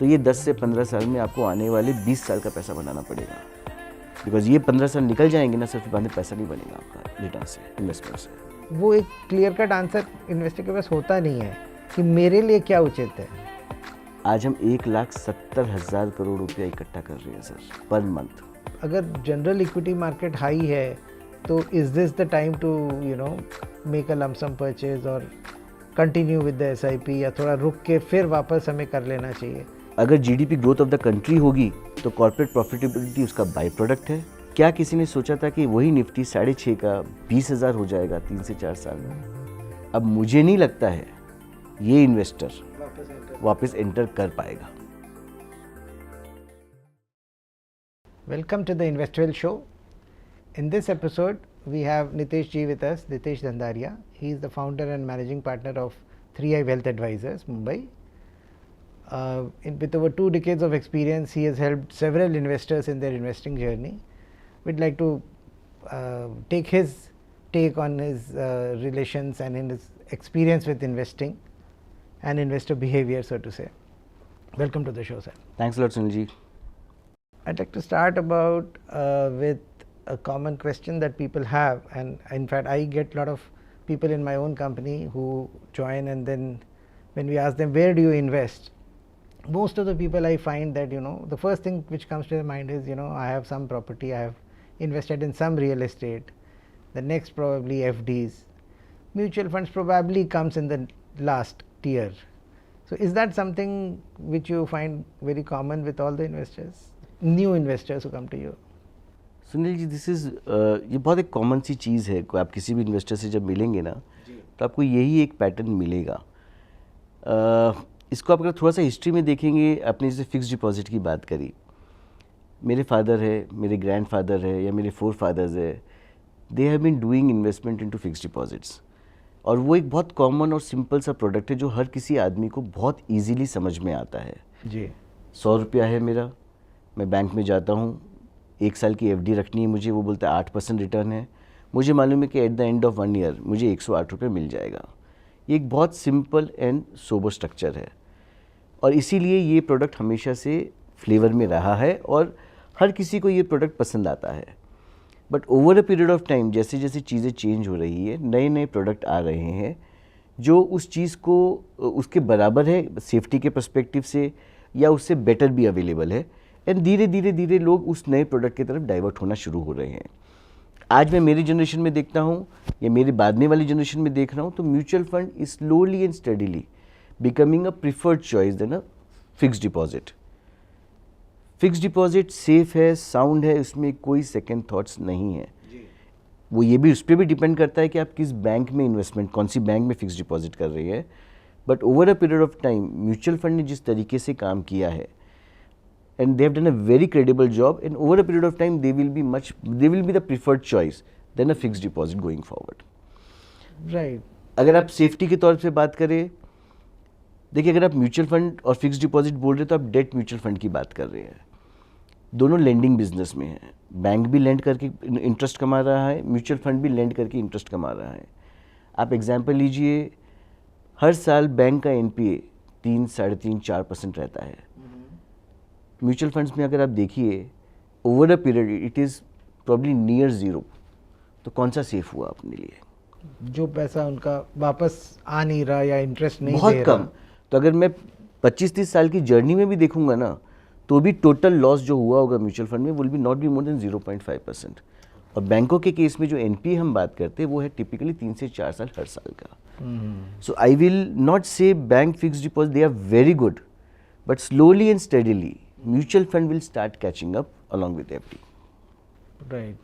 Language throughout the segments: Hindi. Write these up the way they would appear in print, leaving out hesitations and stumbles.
तो ये 10 से 15 साल में आपको आने वाले 20 साल का पैसा बनाना पड़ेगा, बिकॉज ये 15 साल निकल जाएंगे ना, सिर्फ बाद में पैसा नहीं बनेगा आपका रिटर्न से, इन्वेस्टमेंट से। वो एक क्लियर कट आंसर इन्वेस्टर के पास होता नहीं है कि मेरे लिए क्या उचित है। आज हम 1,70,000 करोड़ रुपया इकट्ठा कर रहे हैं सर, पर मंथ। अगर जनरल इक्विटी मार्केट हाई है तो is this the time to make a lump sum purchase और कंटिन्यू विद द SIP, या थोड़ा रुक के फिर वापस हमें कर लेना चाहिए? अगर GDP growth of the country होगी तो कॉर्पोरेट प्रॉफिटेबिलिटी उसका बाई प्रोडक्ट है। क्या किसी ने सोचा था कि वही निफ्टी 6.5 का 20,000 हो जाएगा 3 से 4 साल में? अब मुझे नहीं लगता है ये इन्वेस्टर वापस एंटर कर पाएगा। Welcome to the Investorwell show. In this episode, we have Nitesh Ji with us, Nitesh Dhandaria. He is the founder and managing partner of 3i Wealth Advisors, Mumbai. With over 2 decades of experience, he has helped several investors in their investing journey. We'd like to take his take on his relations and in his experience with investing and investor behavior, so to say. Welcome to the show, sir. Thanks a lot, Sunil ji. I'd like to start about with a common question that people have, and in fact I get a lot of people in my own company who join, and then when we ask them where do you invest, most of the people I find that the first thing which comes to their mind is I have some property, I have invested in some real estate. The next probably FDs. Mutual funds probably comes in the last tier. So is that something which you find very common with all the investors, new investors who come to you? Sunil ji, this is ये बहुत एक कॉमन सी चीज़ है। आप किसी भी इन्वेस्टर से जब मिलेंगे ना तो आपको यही एक पैटर्न मिलेगा। इसको आप अगर थोड़ा सा हिस्ट्री में देखेंगे, आपने जैसे फिक्स डिपॉजिट की बात करी, मेरे फादर है, मेरे ग्रैंड फादर है या मेरे फोर फादर्स है, they have been doing investment into fix deposits. और वो एक बहुत कॉमन और सिंपल सा प्रोडक्ट है जो हर किसी आदमी को बहुत ईजीली समझ में आता है जी। 100 रुपया है मेरा, मैं बैंक में जाता हूँ, 1 साल की FD रखनी है मुझे, वो बोलता है 8% रिटर्न है, मुझे मालूम है कि at the end of 1 year मुझे 108 रुपये मिल जाएगा। ये एक बहुत सिंपल एंड सोबर स्ट्रक्चर है और इसीलिए ये प्रोडक्ट हमेशा से फ्लेवर में रहा है और हर किसी को ये प्रोडक्ट पसंद आता है। But over a period of time जैसे जैसे चीज़ें चेंज हो रही है, नए नए प्रोडक्ट आ रहे हैं जो उस चीज़ को उसके बराबर है सेफ्टी के पर्सपेक्टिव से या उससे बेटर भी अवेलेबल है, एंड धीरे धीरे धीरे लोग उस नए प्रोडक्ट की तरफ डाइवर्ट होना शुरू हो रहे हैं। आज मैं मेरी जनरेशन में देखता हूँ या मेरे बाद में वाली जनरेशन में देख रहा हूँ तो mutual fund is slowly and steadily becoming a preferred choice then a fix deposit. Fix deposit safe है, साउंड है, उसमें कोई सेकेंड थॉट्स नहीं है। वो ये भी उस पर भी डिपेंड करता है कि आप किस बैंक में इन्वेस्टमेंट, कौन सी बैंक में फिक्स डिपॉजिट कर रही है। But over a period of time mutual fund ने जिस तरीके से काम किया है, and they have done a very credible job, and over a period of time they will be the preferred choice than a fixed deposit going forward. Right. अगर आप सेफ्टी के तौर पे बात करें, देखिए अगर आप म्यूचुअल फंड और फिक्स्ड डिपॉजिट बोल रहे हैं तो आप डेट म्यूचुअल फंड की बात कर रहे हैं। दोनों लेंडिंग बिजनेस में है, बैंक भी लेंड करके इंटरेस्ट कमा रहा है, म्यूचुअल फंड भी लेंड करके इंटरेस्ट कमा रहा है। आप एग्जाम्पल लीजिए, हर साल बैंक का NPA 3, 3.5, 4% रहता है। म्यूचुअल फंड्स में अगर आप देखिए over a period it is probably near zero. तो कौन सा सेफ हुआ अपने लिए? जो पैसा उनका वापस आ नहीं रहा या इंटरेस्ट नहीं बहुत दे कम। रहा। तो अगर मैं 25-30 साल की जर्नी में भी देखूंगा ना तो भी टोटल लॉस जो हुआ होगा म्यूचुअल फंड में will be not be more then 0.5%। और बैंकों के केस में जो NPA हम बात करते हैं वो है टिपिकली 3 से 4 साल हर साल का। So I will not say bank fixed deposit they are very good, but slowly and steadily mutual fund will start catching up along with FD। Right.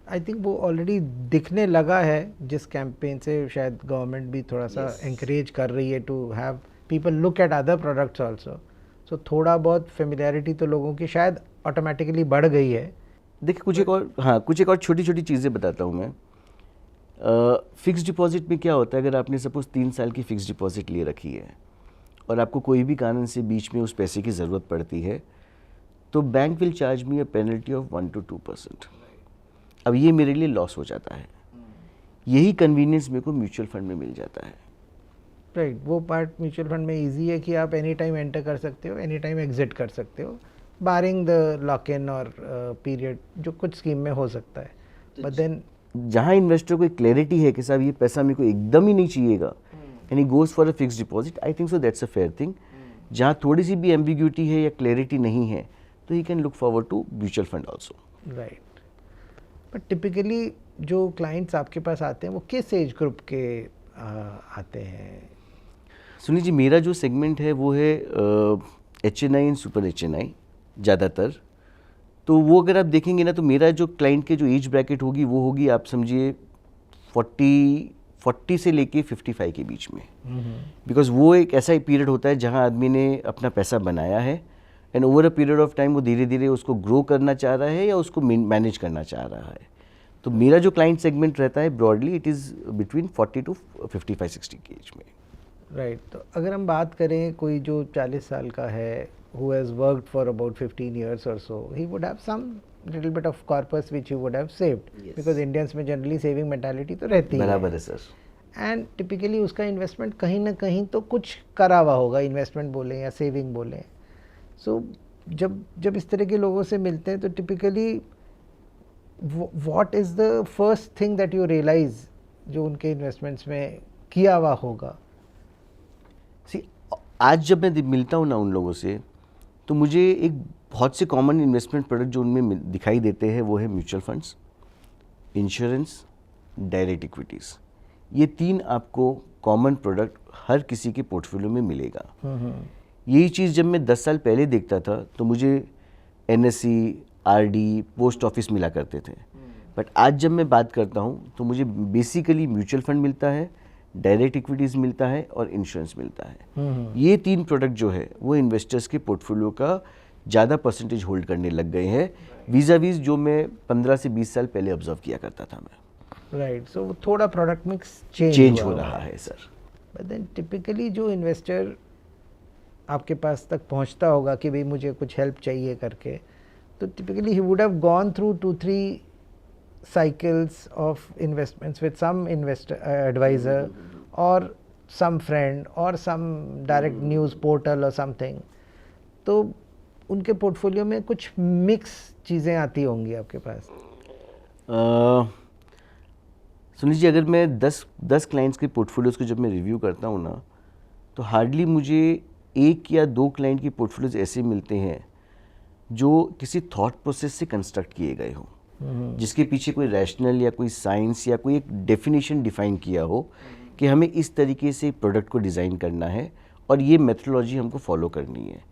I think वो ऑलरेडी दिखने लगा है जिस कैंपेन से शायद गवर्नमेंट भी थोड़ा सा encourage कर रही है to have people look at other products also. So थोड़ा बहुत फेमिलियरिटी तो लोगों की शायद ऑटोमेटिकली बढ़ गई है। देखिए कुछ एक और छोटी छोटी चीज़ें बताता हूँ मैं। फिक्स डिपॉजिट में क्या होता है, अगर आपने सपोज 3 साल की फिक्स डिपॉजिट लिए रखी है और आपको कोई भी कारण से बीच में उस पैसे की ज़रूरत पड़ती है तो bank will charge me a penalty of 1 to 2%। अब ये मेरे लिए लॉस हो जाता है। यही कन्वीनियंस मेरे को म्यूचुअल फंड में मिल जाता है। राइट, वो पार्ट म्यूचुअल फंड में इजी है कि आप एनी टाइम एंटर कर सकते हो, एनी टाइम एग्जिट कर सकते हो, बारिंग द लॉक इन और पीरियड जो कुछ स्कीम में हो सकता है. बट देन जहाँ इन्वेस्टर को क्लैरिटी है कि साहब ये पैसा मेरे को एकदम ही नहीं चाहिएगा and he goes for a fix deposit, I think so that's a fair thing. जहाँ थोड़ी सी भी एम्बिग्यूटी है या क्लैरिटी नहीं है तो he can look forward to mutual fund also. Right. But typically जो क्लाइंट्स आपके पास आते हैं वो किस एज ग्रुप के आते हैं? सुनील जी, मेरा जो सेगमेंट है वो है HNI एंड सुपर HNI ज़्यादातर. तो वो अगर आप देखेंगे ना तो मेरा जो क्लाइंट के जो एज ब्रैकेट होगी वो होगी आप समझिए 40 से लेके 55 के बीच में. बिकॉज वो एक ऐसा ही पीरियड होता है जहाँ आदमी ने अपना पैसा बनाया है and over a period of time वो धीरे धीरे उसको ग्रो करना चाह रहा है या उसको मैनेज करना चाह रहा है. तो मेरा जो क्लाइंट सेगमेंट रहता है broadly it is between 40 to 55-60 के एज में. राइट. तो अगर हम बात करें कोई जो 40 साल का है, who has worked for about 15 years or so, he would have some little bit of corpus which he would have saved. Yes. Because Indians में generally saving mentality तो रहती है. बराबर है सर. एंड टिपिकली उसका इन्वेस्टमेंट कहीं ना कहीं तो कुछ करा हुआ होगा, इन्वेस्टमेंट बोले या सेविंग बोले. सो जब इस तरह के लोगों से मिलते हैं तो typically what is the first thing that you realise जो उनके इन्वेस्टमेंट्स में किया हुआ होगा? सी, आज जब मैं मिलता हूँ ना उन लोगों से तो मुझे एक बहुत से कॉमन इन्वेस्टमेंट प्रोडक्ट जो उनमें दिखाई देते हैं वो है mutual funds, insurance, direct equities. ये 3 आपको कॉमन प्रोडक्ट हर किसी के पोर्टफोलियो में मिलेगा. यही चीज़ जब मैं 10 साल पहले देखता था तो मुझे NSE, RD, पोस्ट ऑफिस मिला करते थे. बट आज जब मैं बात करता हूँ तो मुझे बेसिकली म्यूचुअल फंड मिलता है, डायरेक्ट इक्विटीज़ मिलता है और इंश्योरेंस मिलता है. ये 3 प्रोडक्ट जो है वो इन्वेस्टर्स के पोर्टफोलियो का ज़्यादा परसेंटेज होल्ड करने लग गए हैं वीज़ा-वीज़ जो मैं 15 से 20 साल पहले ऑब्जर्व किया करता था मैं. राइट. सो थोड़ा प्रोडक्ट मिक्स चेंज हो रहा है सर. बट देन टिपिकली जो इन्वेस्टर आपके पास तक पहुंचता होगा कि भाई मुझे कुछ हेल्प चाहिए करके, तो typically he would have gone through 2-3 cycles of investments with some advisor or some friend or some direct news portal or something. तो उनके पोर्टफोलियो में कुछ मिक्स चीज़ें आती होंगी आपके पास. सुनील जी, अगर मैं 10 क्लाइंट्स के पोर्टफोलियोज़ को जब मैं रिव्यू करता हूँ ना तो हार्डली मुझे 1 या 2 क्लाइंट के पोर्टफोलियोज़ ऐसे मिलते हैं जो किसी थॉट प्रोसेस से कंस्ट्रक्ट किए गए हों, जिसके पीछे कोई रैशनल या कोई साइंस या कोई एक डेफिनेशन डिफाइन किया हो कि हमें इस तरीके से प्रोडक्ट को डिज़ाइन करना है और ये मेथोडोलॉजी हमको फॉलो करनी है.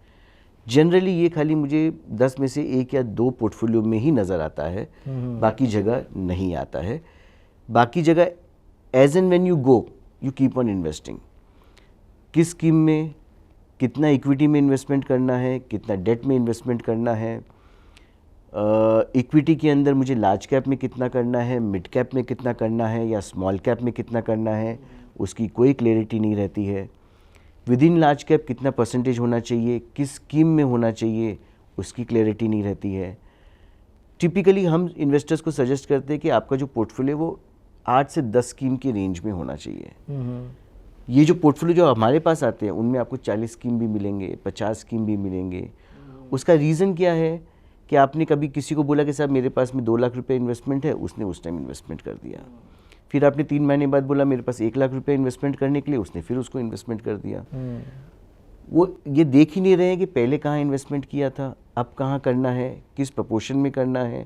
जनरली ये खाली मुझे 10 में से 1 या 2 पोर्टफोलियो में ही नज़र आता है, बाकी जगह नहीं आता है. बाकी जगह as and when you go you keep on investing. किस स्कीम में कितना इक्विटी में इन्वेस्टमेंट करना है, कितना डेट में इन्वेस्टमेंट करना है, इक्विटी के अंदर मुझे लार्ज कैप में कितना करना है, मिड कैप में कितना करना है या स्मॉल कैप में कितना करना है, उसकी कोई क्लैरिटी नहीं रहती है. विद इन लार्ज कैप कितना परसेंटेज होना चाहिए, किस स्कीम में होना चाहिए, उसकी क्लैरिटी नहीं रहती है. टिपिकली हम इन्वेस्टर्स को सजेस्ट करते हैं कि आपका जो पोर्टफोलियो वो 8 से 10 स्कीम के रेंज में होना चाहिए. ये जो पोर्टफोलियो जो हमारे पास आते हैं उनमें आपको 40 स्कीम भी मिलेंगे, 50 स्कीम भी मिलेंगे. उसका रीज़न क्या है कि आपने कभी किसी को बोला कि साहब मेरे पास में 2 लाख रुपए इन्वेस्टमेंट है, उसने उस टाइम इन्वेस्टमेंट कर दिया. फिर आपने 3 महीने बाद बोला मेरे पास 1 लाख रुपए इन्वेस्टमेंट करने के लिए, उसने फिर उसको इन्वेस्टमेंट कर दिया. वो ये देख ही नहीं रहे हैं कि पहले कहाँ इन्वेस्टमेंट किया था, अब कहाँ करना है, किस प्रपोर्शन में करना है.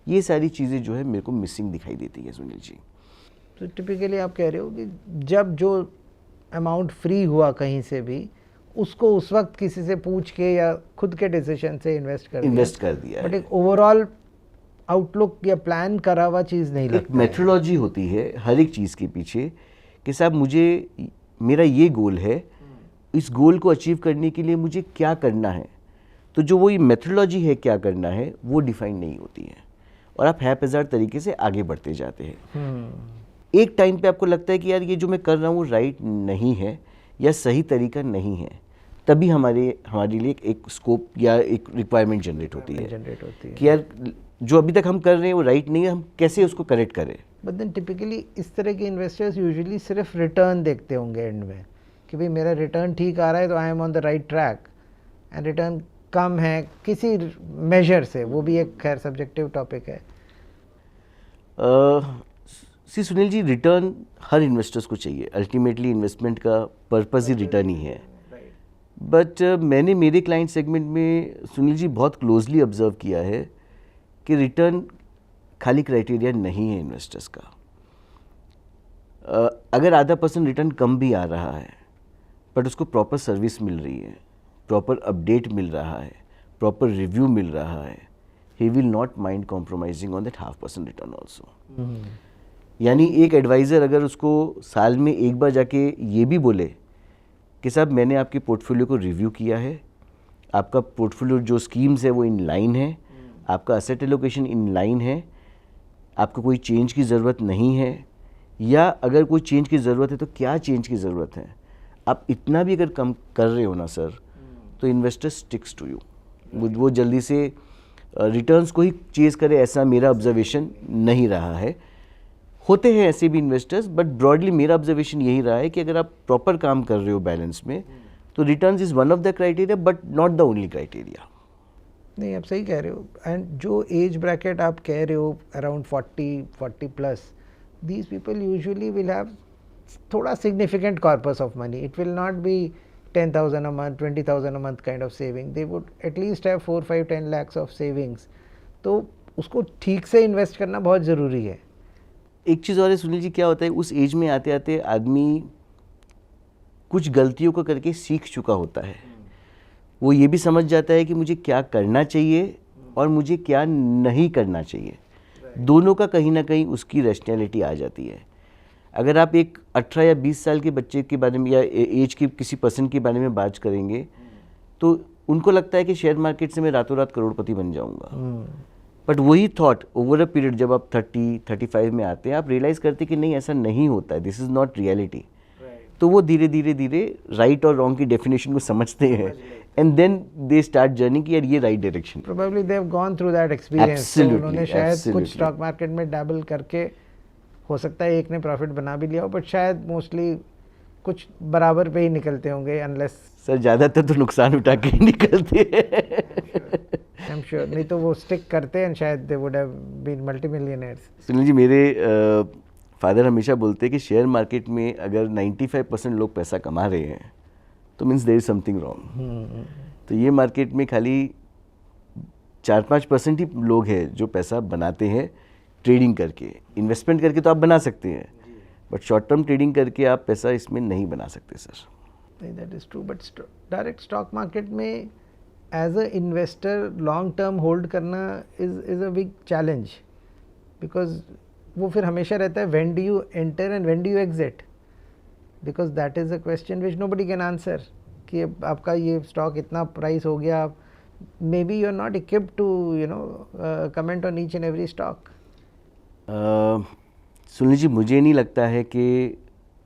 ये सारी चीज़ें जो है मेरे को मिसिंग दिखाई देती है सुनील जी. तो टिपिकली आप कह रहे हो कि जब जो अमाउंट फ्री हुआ कहीं से भी उसको उस वक्त किसी से पूछ के या खुद के डिसीजन से इन्वेस्ट कर दिया. बट एक ओवरऑल आउटलुक या प्लान करा हुआ चीज़ नहीं लगता. एक मेथोडोलॉजी होती है हर एक चीज़ के पीछे कि साहब मुझे मेरा ये गोल है, इस गोल को अचीव करने के लिए मुझे क्या करना है. तो जो वो ये मेथोडोलॉजी है क्या करना है वो डिफाइन नहीं होती है और आप हैपहज़ार्ड तरीके से आगे बढ़ते जाते हैं. एक टाइम पे आपको लगता है कि यार ये जो मैं कर रहा हूँ राइट नहीं है या सही तरीका नहीं है, तभी हमारे लिए एक स्कोप या एक रिक्वायरमेंट जनरेट होती है कि यार जो अभी तक हम कर रहे हैं वो राइट नहीं है, हम कैसे उसको करेक्ट करें. बट देन टिपिकली इस तरह के इन्वेस्टर्स यूजुअली सिर्फ रिटर्न देखते होंगे एंड में कि भाई मेरा रिटर्न ठीक आ रहा है तो I am on the right track, and return कम है किसी मेजर से, वो भी एक खैर सब्जेक्टिव टॉपिक है। सी सुनील जी, रिटर्न हर इन्वेस्टर्स को चाहिए। अल्टीमेटली इन्वेस्टमेंट का पर्पस ही रिटर्न ही है। बट मैंने मेरे क्लाइंट सेगमेंट में सुनील जी बहुत क्लोजली ऑब्जर्व किया है कि रिटर्न खाली क्राइटेरिया नहीं है इन्वेस्टर्स का। अगर आधा % रिटर्न कम भी आ रहा है बट उसको प्रॉपर सर्विस मिल रही है, प्रॉपर अपडेट मिल रहा है, प्रॉपर रिव्यू मिल रहा है, he will not mind compromising on that ½ % return also. यानी एक एडवाइज़र अगर उसको साल में एक बार जाके ये भी बोले कि साहब मैंने आपके पोर्टफोलियो को रिव्यू किया है, आपका पोर्टफोलियो जो स्कीम्स है वो इन लाइन है, आपका असेट एलोकेशन इन लाइन है, आपको कोई चेंज की ज़रूरत नहीं है, या अगर कोई चेंज की ज़रूरत है तो क्या चेंज की ज़रूरत है, आप इतना भी अगर कम कर रहे हो ना सर, तो इन्वेस्टर स्टिक्स टू यू। वो जल्दी से रिटर्न्स को ही चेज़ करे, ऐसा मेरा ऑब्जर्वेशन नहीं रहा है। होते हैं ऐसे भी इन्वेस्टर्स, बट ब्रॉडली मेरा ऑब्जर्वेशन यही रहा है कि अगर आप प्रॉपर काम कर रहे हो बैलेंस में, तो returns is one of the criteria but not the only criteria. नहीं, आप सही कह रहे हो। एंड जो एज ब्रैकेट आप कह रहे हो around 40+ these people usually will have thoda significant corpus of money. It will not be 10,000 a month, 20,000 a month kind of saving. They would at least have 4, 5, 10 lakhs of savings. तो उसको ठीक से इन्वेस्ट करना बहुत ज़रूरी है। एक चीज़ और है सुनील जी, क्या होता है उस एज में आते आते आदमी कुछ गलतियों को करके सीख चुका होता है। वो ये भी समझ जाता है कि मुझे क्या करना चाहिए और मुझे क्या नहीं करना चाहिए। दोनों का कहीं ना कहीं उसकी रैशनैलिटी आ जाती है। अगर आप एक 18 या 20 साल के बच्चे के बारे में या एज के किसी पर्सन के बारे में बात करेंगे तो उनको लगता है कि शेयर मार्केट से मैं रातों रात करोड़पति बन जाऊंगा। बट वही थॉट ओवर अ पीरियड जब आप 30-35 में आते हैं, आप रियलाइज़ करते हैं कि नहीं, ऐसा नहीं होता है, दिस इज़ नॉट रियलिटी। तो वो धीरे धीरे राइट और रॉन्ग की डेफिनेशन को समझते हैं, and then they start journey कि यार ये right direction. Probably they have gone through that experience, तो उन्होंने शायद कुछ स्टॉक मार्केट में डैबल करके, हो सकता है एक ने प्रॉफिट बना भी लिया हो, बट शायद मोस्टली कुछ बराबर पे ही निकलते होंगे, अनलेस सर ज़्यादातर तो नुकसान उठा के ही निकलते हैं। आई एम श्योर, नहीं तो वो स्टिक करते हैं, शायद they would have been multimillionaires. Sunil ji, मेरे फादर हमेशा बोलते हैं कि शेयर मार्केट में अगर 95% लोग पैसा कमा रहे हैं तो means there is something wrong. तो ये मार्केट में खाली 4-5% ही लोग हैं जो पैसा बनाते हैं ट्रेडिंग करके। इन्वेस्टमेंट करके तो आप बना सकते हैं, बट शॉर्ट टर्म ट्रेडिंग करके आप पैसा इसमें नहीं बना सकते सर। नहीं, that is true, but direct stock market में as a investor long term hold करना is a big challenge, because वो फिर हमेशा रहता है when do you enter and when do you exit, because that is a question which nobody can answer कि आपका ये स्टॉक इतना प्राइस हो गया, maybe you are not equipped to comment on each and every stock. Sunil जी, मुझे नहीं लगता है कि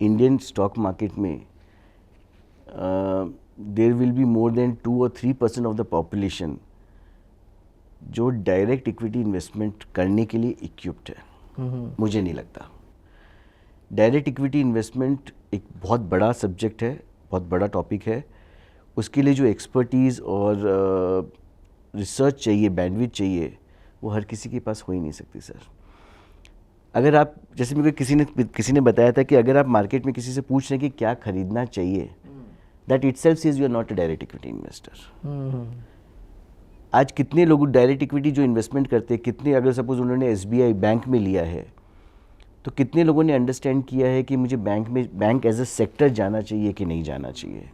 इंडियन स्टॉक मार्केट में there will be more than 2 or 3% of the population जो डायरेक्ट इक्विटी इन्वेस्टमेंट करने के लिए इक्विप्ड है। मुझे नहीं लगता। डायरेक्ट इक्विटी इन्वेस्टमेंट एक बहुत बड़ा सब्जेक्ट है, बहुत बड़ा टॉपिक है। उसके लिए जो एक्सपर्टीज़ और रिसर्च चाहिए, बैंडविड्थ चाहिए, वो हर किसी के पास हो ही नहीं सकती सर। अगर आप, जैसे मेरे को किसी ने बताया था कि अगर आप मार्केट में किसी से पूछ रहे हैं कि क्या खरीदना चाहिए, that itself says you are not a direct equity investor. आज कितने लोग डायरेक्ट इक्विटी जो इन्वेस्टमेंट करते हैं, कितने, अगर सपोज उन्होंने SBI बैंक में लिया है तो कितने लोगों ने अंडरस्टैंड किया है कि मुझे बैंक एज अ सेक्टर जाना चाहिए कि नहीं जाना चाहिए।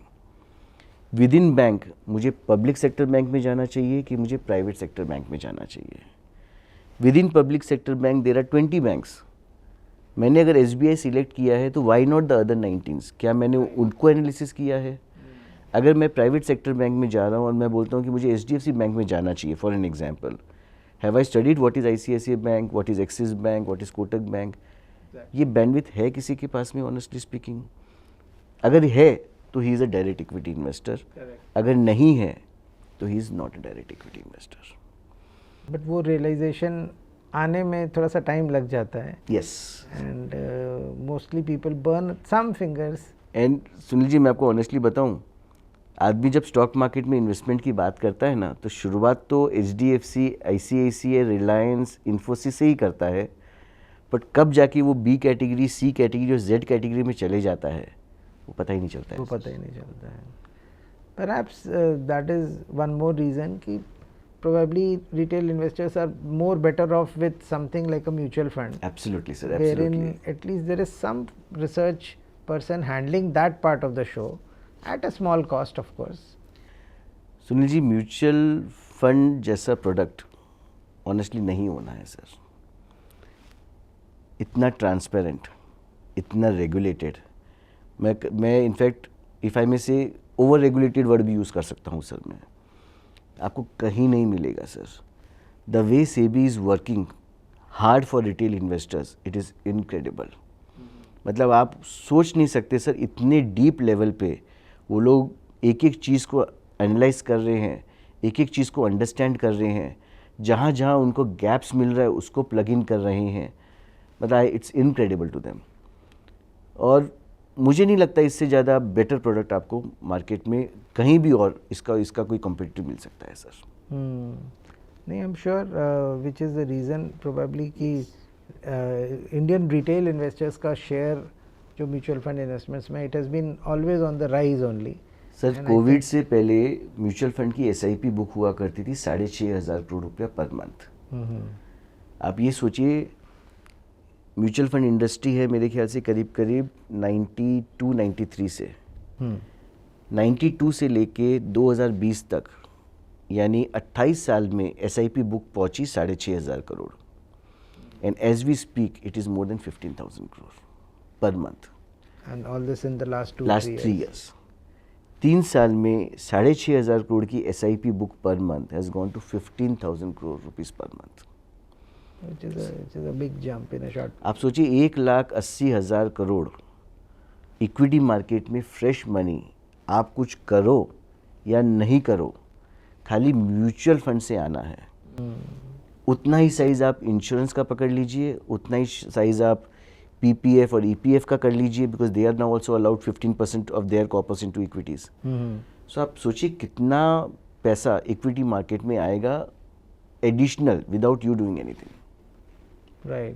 विद इन बैंक मुझे पब्लिक सेक्टर बैंक में जाना चाहिए कि मुझे प्राइवेट सेक्टर बैंक में जाना चाहिए। Within public sector bank there are 20 banks. मैंने अगर SBI सिलेक्ट किया है तो वाई नॉट द अदर 19? क्या मैंने उनको एनालिसिस किया है? अगर मैं प्राइवेट सेक्टर बैंक में जा रहा हूँ और मैं बोलता हूँ कि मुझे HDFC बैंक में जाना चाहिए, for an example, have I studied what is ICICI bank, what is axis bank, what is Kotak bank? ये बैंडविड्थ है किसी के पास में? ऑनेस्टली स्पीकिंग, अगर है तो he is a direct equity investor, अगर नहीं है तो he is not a direct equity investor. But वो रियलाइजेशन आने में थोड़ा सा टाइम लग जाता है। Yes, and mostly people burn some fingers and Sunil ji, मैं आपको ऑनेस्टली बताऊं, आदमी जब स्टॉक मार्केट में इन्वेस्टमेंट की बात करता है ना, तो शुरुआत तो HDFC, ICICI, रिलायंस, इन्फोसिस से ही करता है, बट कब जाके वो B कैटेगरी, C कैटेगरी और Z कैटेगरी में चले जाता है वो पता ही नहीं चलता है। वो पता ही नहीं चलता है। Perhaps that is one more reason कि probably retail investors are more better off with something like a mutual fund, Absolutely, sir. wherein Absolutely. at least there is some research person handling that part of the show at a small cost, of course. Sunil ji, mutual fund जैसा प्रोडक्ट ऑनेस्टली नहीं होना है सर। इतना ट्रांसपेरेंट, इतना रेगुलेटेड, मैं इनफैक्ट इफ़ आई में से ओवर रेगुलेटेड वर्ड भी यूज़ कर सकता हूँ सर। मैं आपको कहीं नहीं मिलेगा sir. The way SEBI is working hard for retail investors, it is incredible. मतलब आप सोच नहीं सकते सर, इतने डीप लेवल पे वो लोग एक एक चीज़ को एनालाइज कर रहे हैं, एक एक चीज़ को अंडरस्टैंड कर रहे हैं, जहाँ जहाँ उनको गैप्स मिल रहा है उसको प्लग इन कर रहे हैं। मतलब इट्स इनक्रेडिबल टू देम। और मुझे नहीं लगता इससे ज़्यादा बेटर प्रोडक्ट आपको मार्केट में कहीं भी और इसका कोई कॉम्पिटिटिव मिल सकता है सर। नहीं, I am sure which is the reason probably कि इंडियन रिटेल इन्वेस्टर्स का शेयर जो म्यूचुअल फंड इन्वेस्टमेंट्स में, it has been always on the rise only. Sir, covid से पहले म्यूचुअल फंड की SIP बुक हुआ करती थी 6,500 करोड़ रुपया पर मंथ। आप ये सोचिए, म्यूचुअल फंड इंडस्ट्री है मेरे ख्याल से करीब करीब 92-93 से 92 से लेके 2020 तक, यानी 28 साल में SIP बुक पहुंची 6,500 crore. And as we speak it is more than 15,000 crore per month. And all this in the last 3 years। 3 साल में 6,500 करोड़ की SIP book per month has gone to 15,000 crore rupees per month. which is a big jump in a short. आप सोचिए 1,80,000 करोड़ इक्विटी मार्केट में फ्रेश मनी, आप कुछ करो या नहीं करो, खाली म्यूचुअल फंड से आना है। उतना ही साइज़ आप इंश्योरेंस का पकड़ लीजिए, उतना ही साइज़ आप PPF और EPF का कर लीजिए, because they are now also allowed 15% of their corpus into equities. So आप सोचिए कितना पैसा इक्विटी मार्केट में आएगा additional without you doing anything. Right.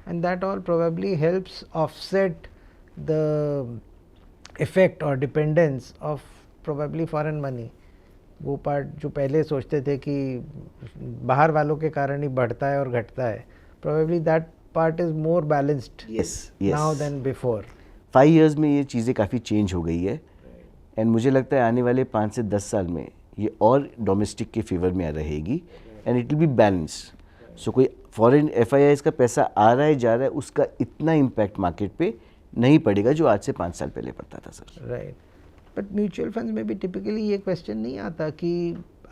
And that all probably helps offset the effect or dependence of probably foreign money. वो पार्ट जो पहले सोचते थे कि बाहर वालों के कारण ही बढ़ता है और घटता है, probably that part is more balanced now than before. 5 years में ये चीज़ें काफ़ी चेंज हो गई है। एंड मुझे लगता है आने वाले 5 से 10 साल में ये और डोमेस्टिक के फेवर में रहेगी and it will be balanced. So कोई फॉरेन FIIs का पैसा आ रहा है जा रहा है, उसका इतना इम्पैक्ट मार्केट पे नहीं पड़ेगा जो आज से 5 साल पहले पड़ता था sir. Right, but mutual funds में भी टिपिकली ये क्वेश्चन नहीं आता कि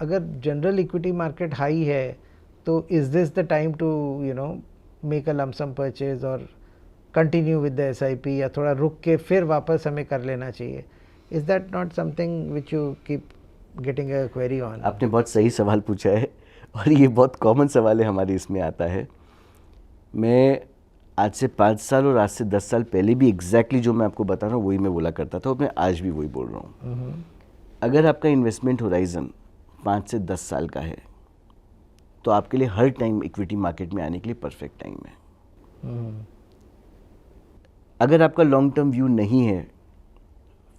अगर जनरल इक्विटी मार्केट हाई है तो is this the time to make a lump sum purchase और कंटिन्यू विद द SIP, या थोड़ा रुक के फिर वापस हमें कर लेना चाहिए? Is that not something which you keep getting a query on? आपने बहुत सही सवाल पूछा है और ये बहुत कॉमन सवाल है हमारे इसमें आता है। मैं आज से 5 साल और आज से 10 साल पहले भी एग्जैक्टली जो मैं आपको बता रहा हूँ वही मैं बोला करता था और मैं आज भी वही बोल रहा हूँ। अगर आपका इन्वेस्टमेंट होराइजन 5 से 10 साल का है तो आपके लिए हर टाइम इक्विटी मार्केट में आने के लिए परफेक्ट टाइम है। अगर आपका लॉन्ग टर्म व्यू नहीं है,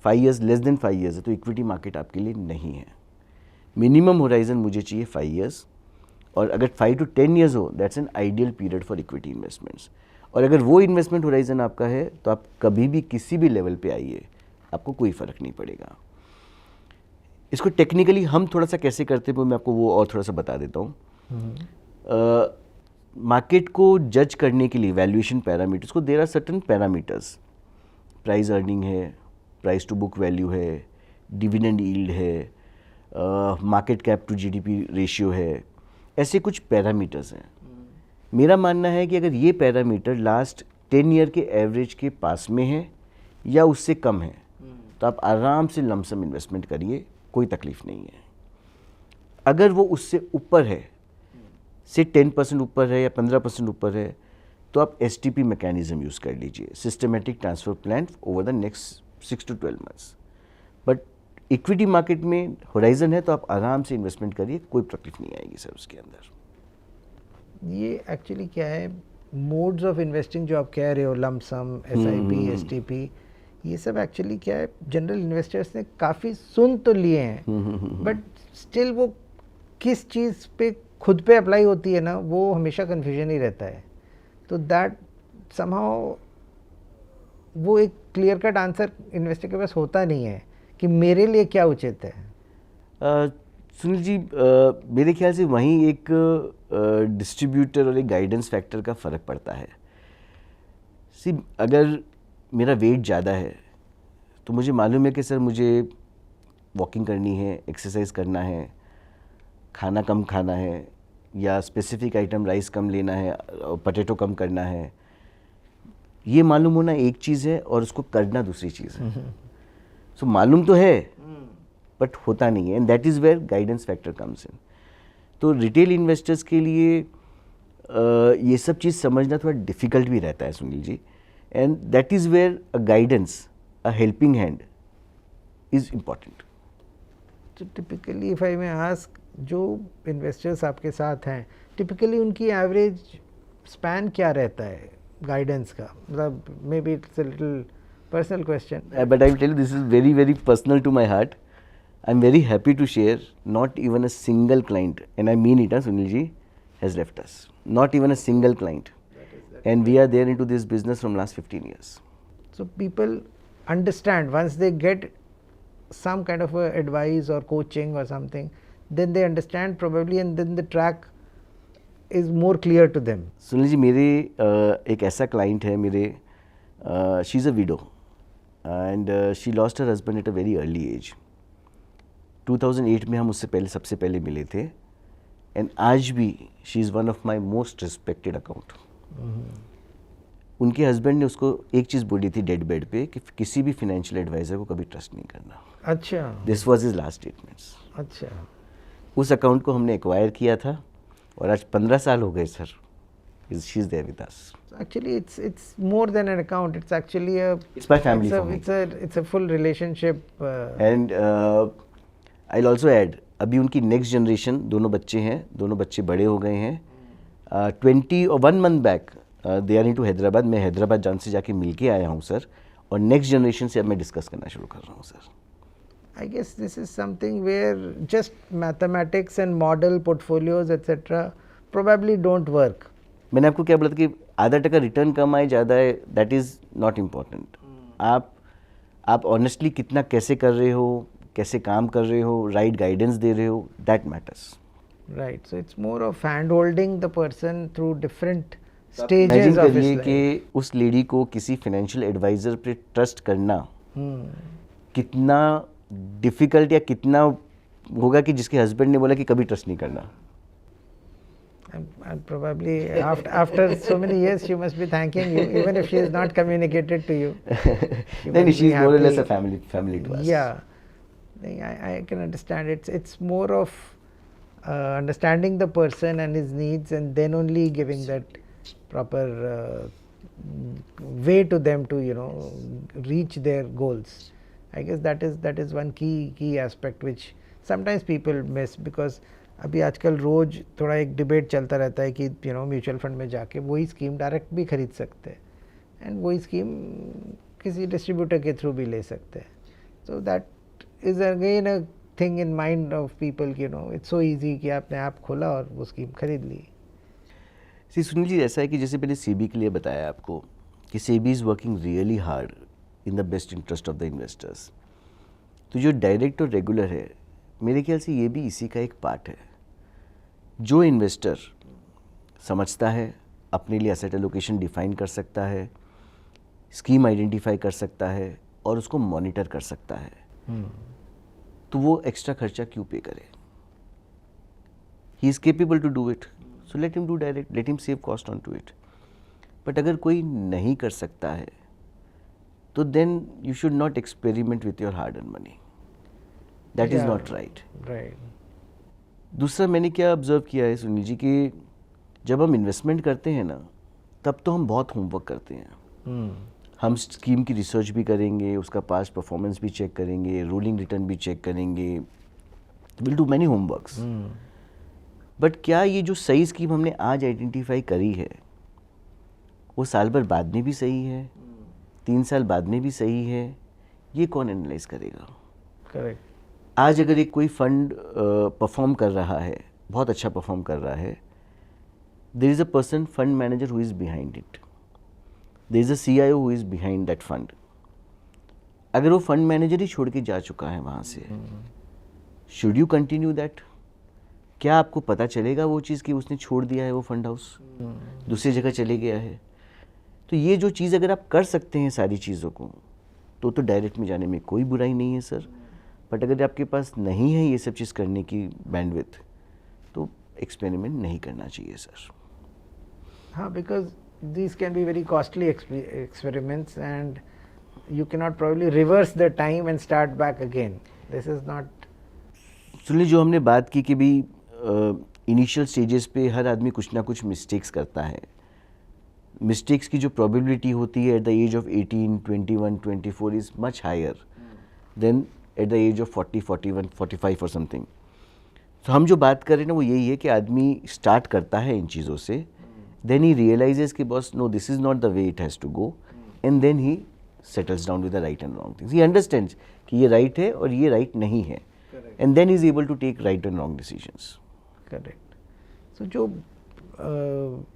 5 years, लेस देन 5 years है, तो इक्विटी मार्केट आपके लिए नहीं है। मिनिमम होराइजन मुझे चाहिए 5 years, और अगर 5 to 10 years हो, that's an ideal period for equity investments. और अगर वो इन्वेस्टमेंट होराइजन आपका है तो आप कभी भी किसी भी लेवल पे आइए, आपको कोई फ़र्क नहीं पड़ेगा। इसको टेक्निकली हम थोड़ा सा कैसे करते हैं वो मैं आपको वो और थोड़ा सा बता देता हूँ। मार्केट को जज करने के लिए वैल्यूएशन पैरामीटर्स को, there are certain parameters, price earning है, प्राइस टू बुक वैल्यू है, डिविडेंड यील्ड है, market cap to GDP ratio है, ऐसे कुछ पैरामीटर्स हैं। मेरा मानना है कि अगर ये पैरामीटर लास्ट 10 year के एवरेज के पास में है या उससे कम है तो आप आराम से लमसम इन्वेस्टमेंट करिए, कोई तकलीफ़ नहीं है। अगर वो उससे ऊपर है, से 10% ऊपर है या 15% ऊपर है, तो आप STP मैकेनिज्म यूज़ कर लीजिए, systematic transfer plan over the next 6 to 12 months। But equity market में होराइजन है तो आप आराम से इन्वेस्टमेंट करिए, कोई तकलीफ नहीं आएगी सर उसके अंदर। ये एक्चुअली क्या है, मोड्स ऑफ इन्वेस्टिंग जो आप कह रहे हो, लंप सम, SIP, STP, ये सब एक्चुअली क्या है, जनरल इन्वेस्टर्स ने काफ़ी सुन तो लिए हैं, बट स्टिल वो किस चीज़ पे खुद पे अप्लाई होती है ना, वो हमेशा कन्फ्यूजन ही रहता है। तो दैट समहाउ वो एक क्लियर कट आंसर इन्वेस्टर के पास होता नहीं है कि मेरे लिए क्या उचित है। सुनील जी, मेरे ख्याल से वहीं एक डिस्ट्रीब्यूटर और एक गाइडेंस फैक्टर का फ़र्क पड़ता है। सी, अगर मेरा वेट ज़्यादा है तो मुझे मालूम है कि सर मुझे वॉकिंग करनी है, एक्सरसाइज करना है, खाना कम खाना है, या स्पेसिफिक आइटम राइस कम लेना है, पोटैटो कम करना है। ये मालूम होना एक चीज़ है और उसको करना दूसरी चीज़ है। सो मालूम तो है बट होता नहीं है, and that is where guidance factor comes in. तो रिटेल इन्वेस्टर्स के लिए ये सब चीज़ समझना थोड़ा डिफ़िकल्ट भी रहता है Sunil ji, and that is where a guidance, a helping hand is important. तो typically if I may ask, जो इन्वेस्टर्स आपके साथ हैं, टिपिकली उनकी एवरेज स्पैन क्या रहता है गाइडेंस का? मतलब may be it's a little personal question. But I will tell you, this is very, very personal to my heart. I'm very happy to share, not even a single client, and I mean it, Sunil ji, has left us. Not even a single client. And we are there into this business from last 15 years. So people understand once they get some kind of a advice or coaching or something, then they understand probably, and then the track is more clear to them. Sunil ji, मेरे एक ऐसा client है मेरे, she's a widow. And she lost her husband at a very early age. 2008 में हम उससे पहले सबसे पहले मिले थे, एंड आज भी she is one of my most respected account. उनके हस्बैंड ने उसको एक चीज़ बोली थी डेड बेड पे कि किसी भी फाइनेंशियल एडवाइज़र को कभी ट्रस्ट नहीं करना। अच्छा, this was his last statements. अच्छा, उस अकाउंट को हमने एक्वायर किया था और आज 15 साल हो गए sir, she is there with us. Actually, it's more than an account. It's actually a. It's my family for me. It's a full relationship. And I'll also add, अभी उनकी नेक्स्ट जनरेशन, दोनों बच्चे हैं, दोनों बच्चे बड़े हो गए हैं। 21 month back they are into Hyderabad. मैं हैदराबाद जान से जाके मिल के आया हूँ सर, और नेक्स्ट जनरेशन से अब मैं डिस्कस करना शुरू कर रहा हूँ sir. I guess this is something where just mathematics and model portfolios etc. probably don't work. मैंने आपको क्या बोला था कि आधा टका रिटर्न कम आए ज़्यादा है, दैट इज़ नॉट इम्पॉर्टेंट। आप ऑनेस्टली कितना कैसे कर रहे हो, कैसे काम कर रहे हो, राइट गाइडेंस दे रहे हो, that matters. Right, so it's more of hand holding the person through different stages of his life. कि उस लेडी को किसी फाइनेंशियल एडवाइज़र पे ट्रस्ट करना कितना डिफ़िकल्ट या कितना होगा कि जिसके हस्बैंड ने बोला कि कभी ट्रस्ट नहीं करना। And probably after so many years she must be thanking you, even if she has not communicated to you. Then she is more or less a family to us. Yeah, I can understand. It's more of understanding the person and his needs, and then only giving that proper way to them to reach their goals. I guess that is one key aspect which sometimes people miss, because अभी आजकल रोज़ थोड़ा एक डिबेट चलता रहता है कि म्यूचुअल फंड में जाके वही स्कीम डायरेक्ट भी खरीद सकते हैं, एंड वही स्कीम किसी डिस्ट्रीब्यूटर के थ्रू भी ले सकते हैं। So that is again a thing in mind of people कि इट्स सो इजी कि आपने ऐप खोला और वो स्कीम खरीद ली। सी सुनील जी, ऐसा है कि जैसे मैंने सेबी के लिए बताया आपको कि SEBI is working really hard in the best interest of the investors. तो जो डायरेक्ट और रेगुलर है, मेरे ख्याल से ये भी इसी का एक पार्ट है। जो इन्वेस्टर समझता है, अपने लिए एसेट एलोकेशन डिफाइन कर सकता है, स्कीम आइडेंटिफाई कर सकता है और उसको मॉनिटर कर सकता है, तो वो एक्स्ट्रा खर्चा क्यों पे करे? He is capable to do it, so let him do direct, let him save cost on to it. But अगर कोई नहीं कर सकता है तो then you should not experiment with your hard earn money, that is not right. दूसरा मैंने क्या ऑब्जर्व किया है सुनील जी कि जब हम इन्वेस्टमेंट करते हैं ना, तब तो हम बहुत होमवर्क करते हैं। हम स्कीम की रिसर्च भी करेंगे, उसका पास्ट परफॉर्मेंस भी चेक करेंगे, रोलिंग रिटर्न भी चेक करेंगे, will do many homeworks. But क्या ये जो सही स्कीम हमने आज आइडेंटिफाई करी है वो साल भर बाद में भी सही है, 3 साल बाद में भी सही है, ये कौन एनालाइज करेगा? करेक्ट। आज अगर एक कोई फंड परफॉर्म कर रहा है, बहुत अच्छा परफॉर्म कर रहा है, there is a person, fund manager who is behind it, there is a CIO who is behind that fund. अगर वो फंड मैनेजर ही छोड़ के जा चुका है वहाँ से, शुड यू कंटिन्यू दैट? क्या आपको पता चलेगा वो चीज़ कि उसने छोड़ दिया है वो फंड हाउस, दूसरी जगह चले गया है? तो ये जो चीज़ अगर आप कर सकते हैं सारी चीज़ों को, तो डायरेक्ट में जाने में कोई बुराई नहीं है सर। बट अगर आपके पास नहीं है ये सब चीज़ करने की बैंडविड्थ, तो एक्सपेरिमेंट नहीं करना चाहिए सर। हाँ, because these can be very costly experiments and you cannot probably reverse the time and start back again. This is not. सुनिए, जो हमने बात की कि भी इनिशियल स्टेजेस पे हर आदमी कुछ ना कुछ मिस्टेक्स करता है। मिस्टेक्स की जो प्रोबेबिलिटी होती है at the age of 18, 21, 24 is much higher than at the age of 40, 41, 45 और समथिंग। तो हम जो बात कर रहे हैं ना वो यही है कि आदमी स्टार्ट करता है इन चीज़ों से, देन ही रियलाइजेस कि boss no this is not the way it has to go, and then he settles down with the right and wrong things. He understands कि ये राइट है और ये राइट नहीं है, and then he is able to take right and wrong decisions. Correct. So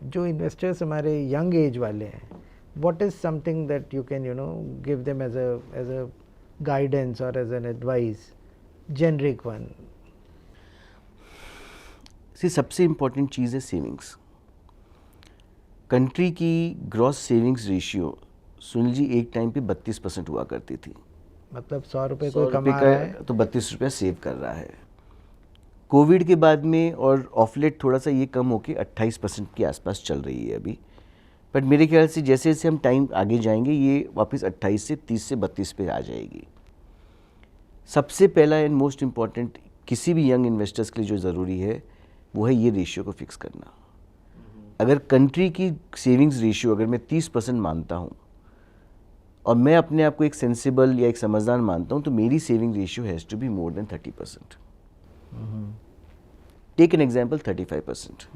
जो इन्वेस्टर्स हमारे यंग एज वाले हैं, what is something that you can give them as a guidance और as an advice, generic one? सबसे इम्पॉर्टेंट चीज़ है सेविंग्स। कंट्री की gross savings ratio Sunil ji एक टाइम पे 32% हुआ करती थी। मतलब 100 रुपये 100 कोई कमा रहा है तो 32 रुपये सेव कर रहा है। कोविड के बाद में और ऑफ लेट थोड़ा सा ये कम होके 28% के आसपास चल रही है अभी। बट मेरे ख्याल से जैसे जैसे हम टाइम आगे जाएंगे ये वापस 28 से 30 से 32 पे आ जाएगी। सबसे पहला एंड मोस्ट इम्पॉर्टेंट किसी भी यंग इन्वेस्टर्स के लिए जो ज़रूरी है वो है ये रेशियो को फिक्स करना। अगर कंट्री की सेविंग्स रेशियो अगर मैं 30% मानता हूँ और मैं अपने आप को एक सेंसिबल या एक समझदार मानता हूँ, तो मेरी saving ratio has to be more than 30%। Take an example 35%।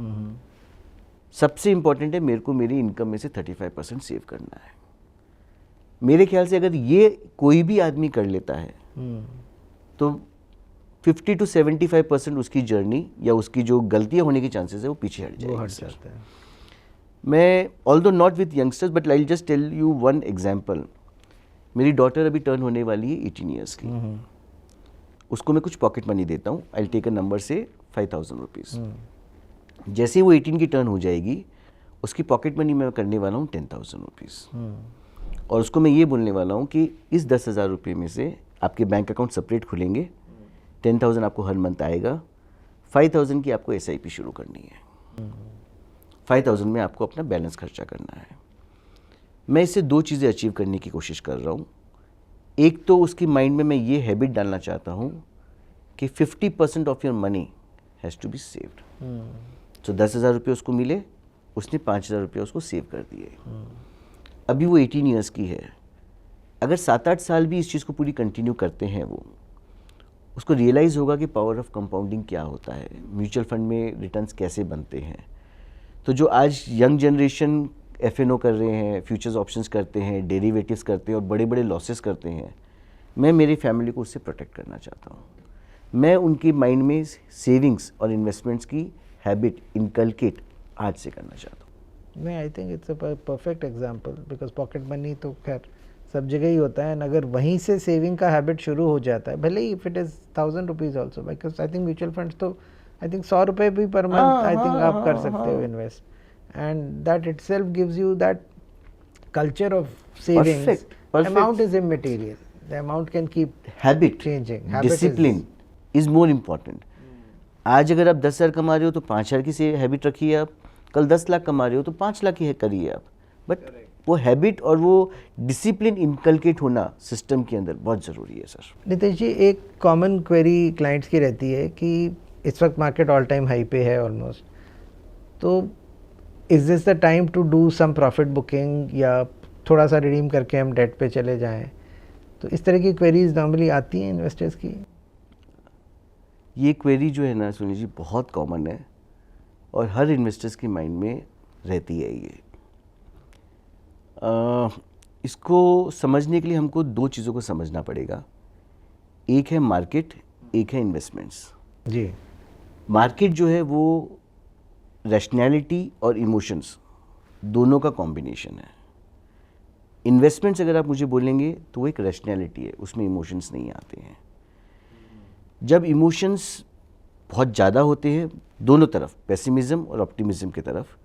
सबसे इंपॉर्टेंट है मेरे को मेरी इनकम में से 35% सेव करना है। मेरे ख्याल से अगर ये कोई भी आदमी कर लेता है तो 50 to 75% उसकी जर्नी या उसकी जो गलतियां होने की चांसेस है वो पीछे हट जाएगी। मैं although not with youngsters but I just tell you one example. मेरी डॉटर अभी टर्न होने वाली है 18 ईयर्स की। उसको मैं कुछ पॉकेट मनी देता हूँ, आई टेक अ नंबर से 5,000 रुपीज़। जैसे ही वो 18 की टर्न हो जाएगी उसकी पॉकेट मनी मैं करने वाला हूँ 10,000 रुपीज़, और उसको मैं ये बोलने वाला हूँ कि इस 10,000 रुपये में से आपके बैंक अकाउंट सेपरेट खुलेंगे, 10,000 आपको हर मंथ आएगा, 5,000 की आपको SIP शुरू करनी है, 5,000 में आपको अपना बैलेंस खर्चा करना है। मैं इससे दो चीज़ें अचीव करने की कोशिश कर रहा हूँ। एक तो उसकी माइंड में मैं ये हैबिट डालना चाहता हूँ कि 50% of your money has to be saved. तो 10,000 रुपये उसको मिले, उसने 5,000 रुपये उसको सेव कर दिए। अभी वो 18 ईयर्स की है। अगर 7-8 साल भी इस चीज़ को पूरी कंटिन्यू करते हैं वो, उसको रियलाइज़ होगा कि पावर ऑफ कंपाउंडिंग क्या होता है, म्यूचुअल फंड में रिटर्न्स कैसे बनते हैं। तो जो आज यंग जनरेशन FNO कर रहे हैं, फ्यूचर्स ऑप्शंस करते हैं, डेरिवेटिव्स करते हैं और बड़े बड़े लॉसेस करते हैं, मैं मेरी फैमिली को उससे प्रोटेक्ट करना चाहता हूँ। मैं उनके माइंड में सेविंग्स और इन्वेस्टमेंट्स की हैबिट इनकलकेट आज से करना चाहता हूँ। मैं I think it's a perfect example, because pocket money तो खैर सब जगह ही होता है, अगर वहीं से सेविंग का हैबिट शुरू हो जाता है, भले ही if it is 1,000 rupees also, because I think mutual funds तो आई थिंक 100 रुपये भी पर मंथ आई थिंक आप कर सकते हो invest, and that itself gives you that culture of savings. Perfect. Amount is immaterial. The amount can keep habit changing. Discipline is more important. आज अगर आप 10,000 कमा रहे हो तो 5,000 की से हैबिट रखिए आप, कल 10 लाख कमा रहे हो तो 5 लाख की करिए आप। बट वो हैबिट और वो डिसिप्लिन इनकलकेट होना सिस्टम के अंदर बहुत ज़रूरी है सर। नितेश जी, एक कॉमन क्वेरी क्लाइंट्स की रहती है कि इस वक्त मार्केट ऑल टाइम हाई पे है ऑलमोस्ट, तो is this the time to do some profit booking या थोड़ा सा रिडीम करके हम डेट पे चले जाएं? तो इस तरह की क्वेरीज नॉर्मली आती हैं इन्वेस्टर्स की। ये क्वेरी जो है ना सुनील जी बहुत कॉमन है और हर इन्वेस्टर्स के माइंड में रहती है ये। इसको समझने के लिए हमको दो चीज़ों को समझना पड़ेगा, एक है मार्केट, एक है इन्वेस्टमेंट्स। जी। मार्केट जो है वो रैशनैलिटी और इमोशंस दोनों का कॉम्बिनेशन है। इन्वेस्टमेंट्स अगर आप मुझे बोलेंगे तो वो एक रैशनैलिटी है, उसमें इमोशंस नहीं आते हैं। जब इमोशंस बहुत ज़्यादा होते हैं दोनों तरफ, पेसिमिज्म और ऑप्टिमिज्म की तरफ,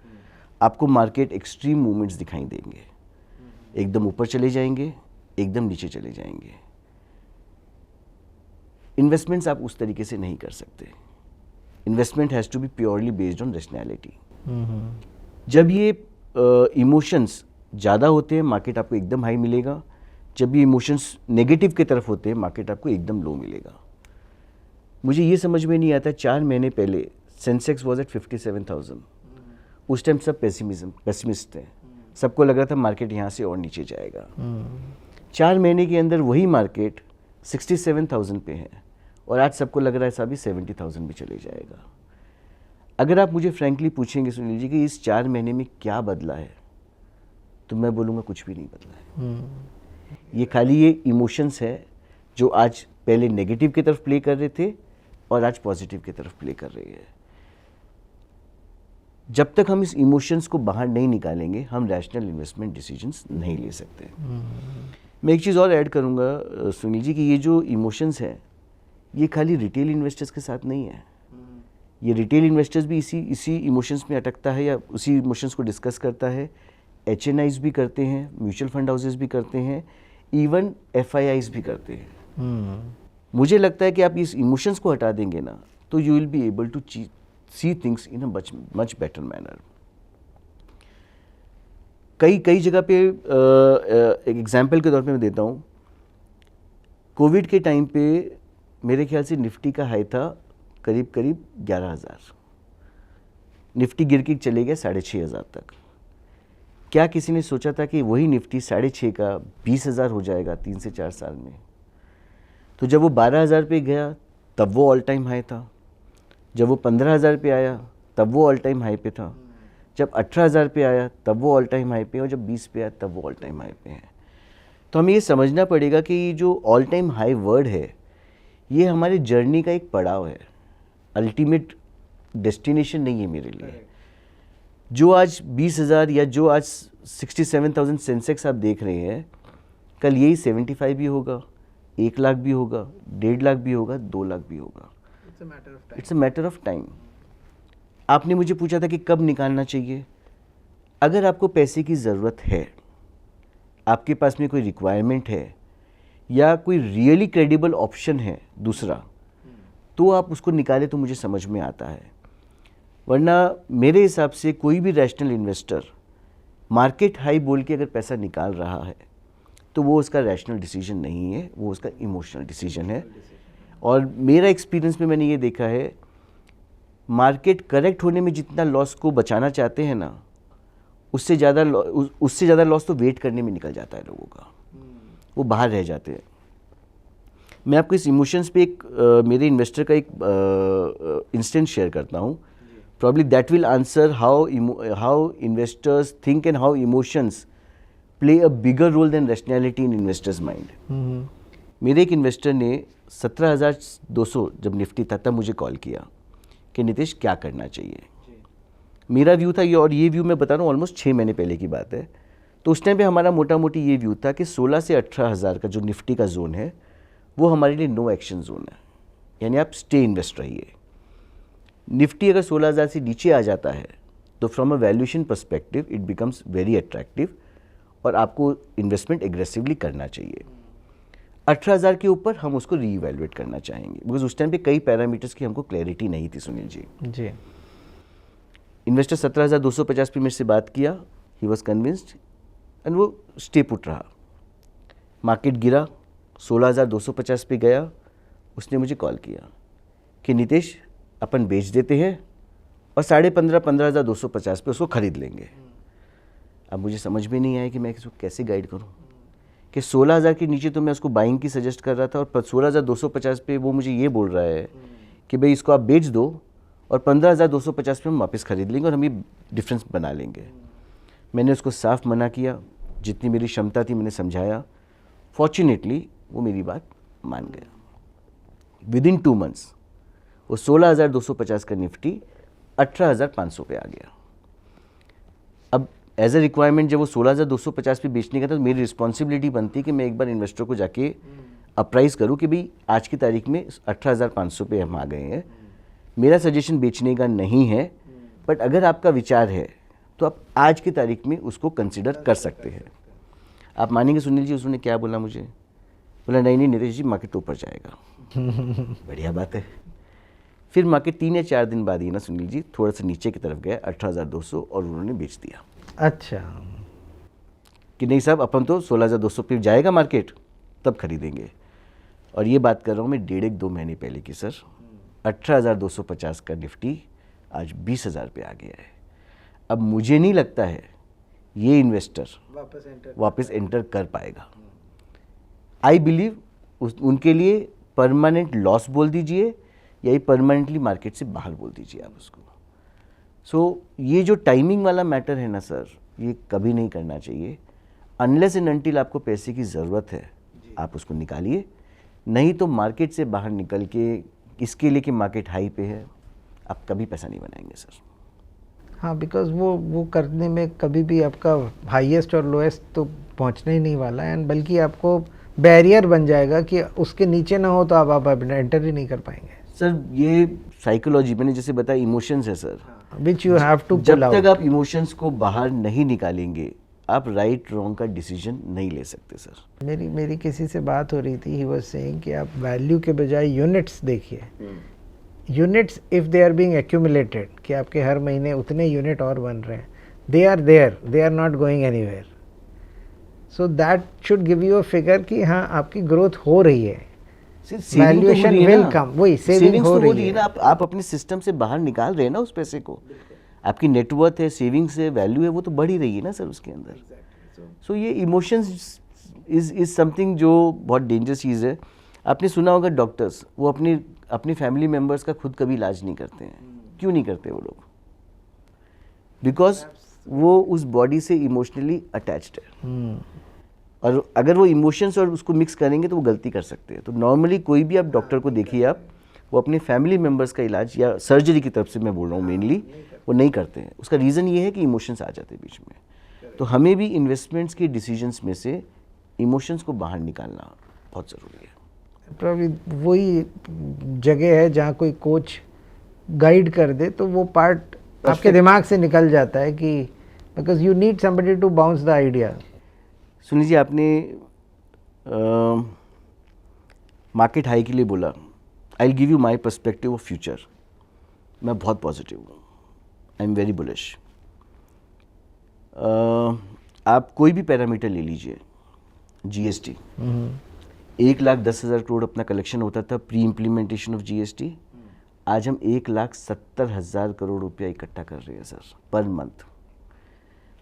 आपको मार्केट एक्सट्रीम मूवमेंट्स दिखाई देंगे, एकदम ऊपर चले जाएंगे, एकदम नीचे चले जाएंगे। इन्वेस्टमेंट्स आप उस तरीके से नहीं कर सकते। Investment has to be purely based on rationality. जब ये इमोशंस ज़्यादा होते हैं मार्केट आपको एकदम हाई मिलेगा, जब ये इमोशंस नेगेटिव की तरफ होते हैं मार्केट आपको एकदम लो मिलेगा। मुझे ये समझ में नहीं आता, 4 महीने पहले सेंसेक्स वॉज एट 57,000, उस टाइम सब पेसिमिस्ट थे, सबको लग रहा था मार्केट यहाँ से और नीचे जाएगा। 4 महीने के अंदर वही मार्केट 67,000 पे है और आज सबको लग रहा है साहब 70,000 भी चले जाएगा। अगर आप मुझे फ्रैंकली पूछेंगे सुनील जी कि इस 4 महीने में क्या बदला है, तो मैं बोलूँगा कुछ भी नहीं बदला है। ये खाली ये इमोशंस है जो आज पहले नेगेटिव की तरफ प्ले कर रहे थे और आज पॉजिटिव की तरफ प्ले कर रही है। जब तक हम इस इमोशंस को बाहर नहीं निकालेंगे हम रैशनल इन्वेस्टमेंट डिसीजंस नहीं ले सकते। मैं एक चीज़ और ऐड करूंगा सुनील जी कि ये जो इमोशंस है ये खाली रिटेल इन्वेस्टर्स के साथ नहीं है। ये रिटेल इन्वेस्टर्स भी इसी इमोशंस में अटकता है या उसी इमोशंस को डिस्कस करता है। HNIs भी करते हैं, म्यूचुअल फंड हाउसेस भी करते हैं, इवन FIIs भी करते हैं। मुझे लगता है कि आप इस इमोशंस को हटा देंगे ना तो you will be able to see things in a much better manner. कई जगह पे एक एग्जाम्पल के तौर पे मैं देता हूँ, कोविड के टाइम पे मेरे ख्याल से निफ्टी का हाई था करीब 11,000, निफ्टी गिर के चले गया 6,500 तक। क्या किसी ने सोचा था कि वही निफ्टी 6,500 का 20,000 हो जाएगा 3 से 4 साल में? तो जब वो 12,000 पे गया तब वो ऑल टाइम हाई था, जब वो 15,000 पे आया तब वो ऑल टाइम हाई पे था, जब 18,000 पे आया तब वो ऑल टाइम हाई पे, और जब 20 पे आया तब वो ऑल टाइम हाई पे है। तो हमें ये समझना पड़ेगा कि ये जो ऑल टाइम हाई वर्ड है ये हमारे जर्नी का एक पड़ाव है, अल्टीमेट डेस्टिनेशन नहीं है मेरे लिए। जो आज 20,000 या जो आज 67,000 सेंसेक्स आप देख रहे हैं, कल यही 75 भी होगा, 1 लाख भी होगा, 1.5 लाख भी होगा, 2 लाख भी होगा। It's a matter of time. आपने मुझे पूछा था कि कब निकालना चाहिए। अगर आपको पैसे की ज़रूरत है, आपके पास में कोई रिक्वायरमेंट है या कोई रियली क्रेडिबल ऑप्शन है दूसरा, तो आप उसको निकालें तो मुझे समझ में आता है। वरना मेरे हिसाब से कोई भी रैशनल इन्वेस्टर मार्केट हाई बोल के अगर पैसा निकाल रहा है तो वो उसका रैशनल डिसीजन नहीं है, वो उसका इमोशनल डिसीजन है। और मेरा एक्सपीरियंस में मैंने ये देखा है, मार्केट करेक्ट होने में जितना लॉस को बचाना चाहते हैं ना, उससे ज़्यादा लॉस तो वेट करने में निकल जाता है लोगों का, वो बाहर रह जाते हैं। मैं आपको इस इमोशंस पे एक मेरे इन्वेस्टर का एक इंस्टेंट शेयर करता हूँ। Probably that will answer how investors think and how emotions play a bigger role than rationality in investors mind. मेरे एक इन्वेस्टर ने 17,200 जब निफ्टी था तब मुझे कॉल किया कि नीतीश क्या करना चाहिए। मेरा व्यू था ये, और ये व्यू मैं बता रहा हूँ ऑलमोस्ट 6 महीने पहले की बात है। तो उस टाइम पे हमारा मोटा मोटी ये व्यू था कि 16 से 18,000 का जो निफ्टी का जोन है वो हमारे लिए नो एक्शन जोन है, यानी आप स्टे इन्वेस्ट रहिए। निफ्टी अगर 16,000 से नीचे आ जाता है तो from a valuation perspective it becomes very attractive और आपको इन्वेस्टमेंट एग्रेसिवली करना चाहिए। 18,000 के ऊपर हम उसको रीइवैल्यूएट करना चाहेंगे, बिकॉज उस टाइम पे कई पैरामीटर्स की हमको क्लैरिटी नहीं थी सुनील जी। इन्वेस्टर 17,250 पे मेरे से बात किया, ही वॉज कन्विंस्ड एंड वो स्टे पुट रहा। मार्केट गिरा, 16,250 पे गया, उसने मुझे कॉल किया कि नीतीश अपन बेच देते हैं और 15,250 पे उसको ख़रीद लेंगे। अब मुझे समझ में नहीं आया कि मैं इसको कैसे गाइड करूं कि 16,000 के नीचे तो मैं उसको बाइंग की सजेस्ट कर रहा था और 16,250 पे वो मुझे ये बोल रहा है कि भाई इसको आप बेच दो और 15,250 पे हम वापस ख़रीद लेंगे और हम ये डिफरेंस बना लेंगे। मैंने उसको साफ मना किया, जितनी मेरी क्षमता थी मैंने समझाया। फॉर्चुनेटली वो मेरी बात मान गया। विदिन 2 मंथ्स वो 16,250 का निफ्टी 18,500 पे आ गया। अब एज ए रिक्वायरमेंट जब वो 16,250 पे बेचने का था तो मेरी रिस्पॉन्सिबिलिटी बनती है कि मैं एक बार इन्वेस्टर को जाके अप्राइज करूं कि भाई आज की तारीख में 18,500 पे हम आ गए हैं। मेरा सजेशन बेचने का नहीं है, बट अगर आपका विचार है तो आप आज की तारीख में उसको कंसिडर कर सकते हैं। आप मानेंगे सुनील जी, उसने क्या बोला मुझे? बोला नहीं नहीं नितेश जी, मार्केट ऊपर जाएगा। बढ़िया बात है। फिर मार्केट 3 या 4 दिन बाद ही ना सुनील जी थोड़ा सा नीचे की तरफ गया 18,200 और उन्होंने बेच दिया। अच्छा, कि नहीं साहब अपन तो 16,200 पे जाएगा मार्केट तब खरीदेंगे। और ये बात कर रहा हूँ मैं 1.5-2 महीने पहले की सर। 18,250 का निफ्टी आज 20,000 पे आ गया है। अब मुझे नहीं लगता है ये इन्वेस्टर वापस एंटर कर पाएगा। आई बिलीव उनके लिए परमानेंट लॉस बोल दीजिए या ये परमानेंटली मार्केट से बाहर बोल दीजिए आप उसको। सो ये जो टाइमिंग वाला मैटर है ना सर, ये कभी नहीं करना चाहिए। अनलेस एंड अनटिल आपको पैसे की ज़रूरत है आप उसको निकालिए, नहीं तो मार्केट से बाहर निकल के इसके लिए कि मार्केट हाई पे है आप कभी पैसा नहीं बनाएंगे सर। हाँ, बिकॉज वो करने में कभी भी आपका हाईएस्ट और लोएस्ट तो पहुंचने ही नहीं वाला है, एंड बल्कि आपको बैरियर बन जाएगा कि उसके नीचे ना हो तो आप एंटर ही नहीं कर पाएंगे। सर ये साइकोलॉजी मैंने जैसे बताया इमोशंस है sir, which you have to जब तक आप इमोशंस को बाहर नहीं निकालेंगे आप राइट रॉन्ग का डिसीजन नहीं ले सकते सर। मेरी किसी से बात हो रही थी, ही वाज सेइंग कि आप वैल्यू के बजाय यूनिट्स देखिए। Units if they are being accumulated, कि आपके हर महीने उतने यूनिट और बन रहे हैं, they are not going anywhere. So that should give you a figure कि हाँ आपकी ग्रोथ हो रही है, वैल्यूएशन विल कम। वही सेविंग हो रही है ना, आप अपने सिस्टम से बाहर निकाल रहे हैं ना उस पैसे को। आपकी नेटवर्थ है, सेविंग्स है, वैल्यू है, वो तो बढ़ ही रही है ना सर उसके अंदर। सो ये इमोशंस इज समथिंग जो बहुत डेंजरस चीज़ है। आपने सुना होगा डॉक्टर्स वो अपनी फैमिली मेम्बर्स का खुद कभी इलाज नहीं करते हैं। क्यों नहीं करते वो लोग? बिकॉज वो उस बॉडी से इमोशनली अटैच्ड है। और अगर वो इमोशंस और उसको मिक्स करेंगे तो वो गलती कर सकते हैं। तो नॉर्मली कोई भी आप डॉक्टर को देखिए, आप वो अपने फैमिली मेम्बर्स का इलाज या सर्जरी की तरफ से मैं बोल रहा हूँ मेनली, वो नहीं करते हैं। उसका रीज़न ये है कि इमोशंस आ जाते हैं बीच में। तो हमें भी इन्वेस्टमेंट्स के डिसीजंस में से इमोशंस को बाहर निकालना बहुत ज़रूरी है। प्रॉब्ली वही जगह है जहाँ कोई कोच गाइड कर दे तो वो पार्ट आपके दिमाग से निकल जाता है कि because you need somebody to bounce the idea. Sunil ji, आपने मार्केट हाई के लिए बोला। I will give you my perspective of future. मैं बहुत पॉजिटिव हूँ, आई एम वेरी बुलिश। आप कोई भी पैरामीटर ले लीजिए, जीएसटी 1,10,000 करोड़ अपना कलेक्शन होता था प्री इम्प्लीमेंटेशन ऑफ जीएसटी। आज हम 1,70,000 करोड़ रुपया इकट्ठा कर रहे हैं सर पर मंथ।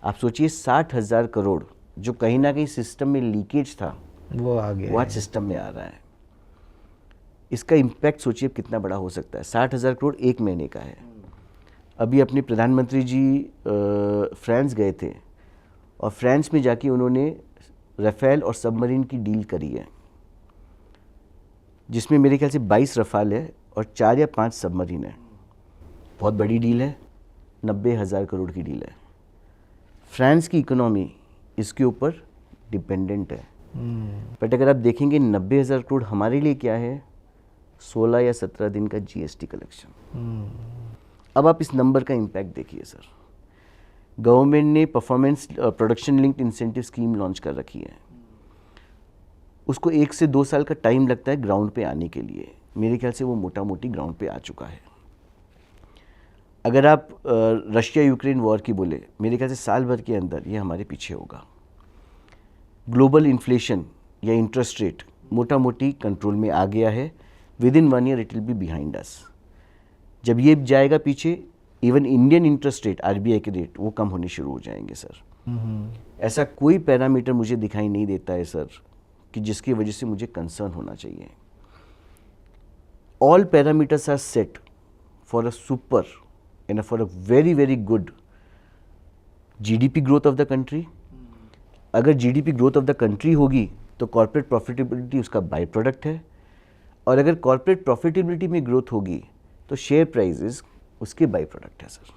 आप सोचिए 60,000 करोड़ जो कहीं ना कहीं सिस्टम में लीकेज था वो आ गया, वो आज सिस्टम में आ रहा है। इसका इम्पैक्ट सोचिए कितना बड़ा हो सकता है। 60,000 करोड़ एक महीने का है। अभी अपने प्रधानमंत्री जी फ्रांस गए थे और फ्रांस में जाके उन्होंने राफेल और सबमरीन की डील करी है, जिसमें मेरे ख्याल से 22 रफाल है और 4 या 5 सबमरीन है। बहुत बड़ी डील है, 90,000 करोड़ की डील है। फ्रांस की इकोनॉमी इसके ऊपर डिपेंडेंट है। बट अगर आप देखेंगे 90,000 करोड़ हमारे लिए क्या है, 16 या 17 दिन का जीएसटी कलेक्शन। अब आप इस नंबर का इम्पैक्ट देखिए सर। गवर्नमेंट ने performance production linked incentive scheme launch कर रखी है। उसको 1 से 2 साल का टाइम लगता है ग्राउंड पे आने के लिए। मेरे ख्याल से वो मोटा मोटी ग्राउंड पे आ चुका है। अगर आप रशिया यूक्रेन वॉर की बोले, मेरे ख्याल से साल भर के अंदर ये हमारे पीछे होगा। ग्लोबल इन्फ्लेशन या इंटरेस्ट रेट मोटा मोटी कंट्रोल में आ गया है। With in 1 year it will be behind us. जब ये जाएगा पीछे even Indian interest rate, RBI के रेट, वो कम होने शुरू हो जाएंगे सर। ऐसा कोई पैरामीटर मुझे दिखाई नहीं देता है सर कि जिसकी वजह से मुझे कंसर्न होना चाहिए। All parameters are set for a super and for a very very good GDP growth of the country. अगर GDP growth of the country होगी तो कॉर्पोरेट प्रॉफिटेबिलिटी उसका बाई प्रोडक्ट है, और अगर कॉर्पोरेट प्रॉफिटेबिलिटी में ग्रोथ होगी तो शेयर प्राइजेस उसके बाई प्रोडक्ट है सर।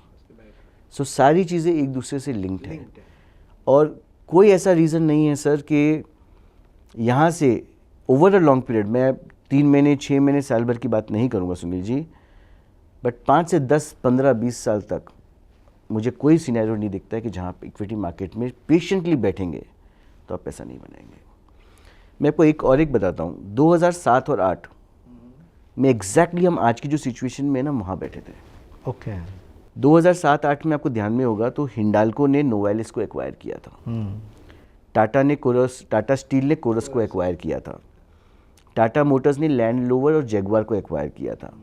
सो सारी चीज़ें एक दूसरे से लिंक्ड हैं, और कोई ऐसा रीज़न नहीं है सर कि यहाँ से ओवर अ लॉन्ग पीरियड, मैं 3 महीने 6 महीने साल भर की बात नहीं करूँगा सुनील जी, बट 5 से 10 15 20 साल तक मुझे कोई सिनेरियो नहीं दिखता है कि जहाँ आप इक्विटी मार्केट में पेशेंटली बैठेंगे तो आप पैसा नहीं बनाएंगे। मैं आपको एक बताता हूँ, 2007 और 8 में एग्जैक्टली हम आज की जो सिचुएशन में ना वहाँ बैठे थे। ओके 2007-8 में आपको ध्यान में होगा तो हिंडाल्को ने नोवेलिस को एक्वायर किया था, टाटा स्टील ने कोरस को एक्वायर किया था, टाटा मोटर्स ने लैंड रोवर और जैगवार को एक्वायर किया था।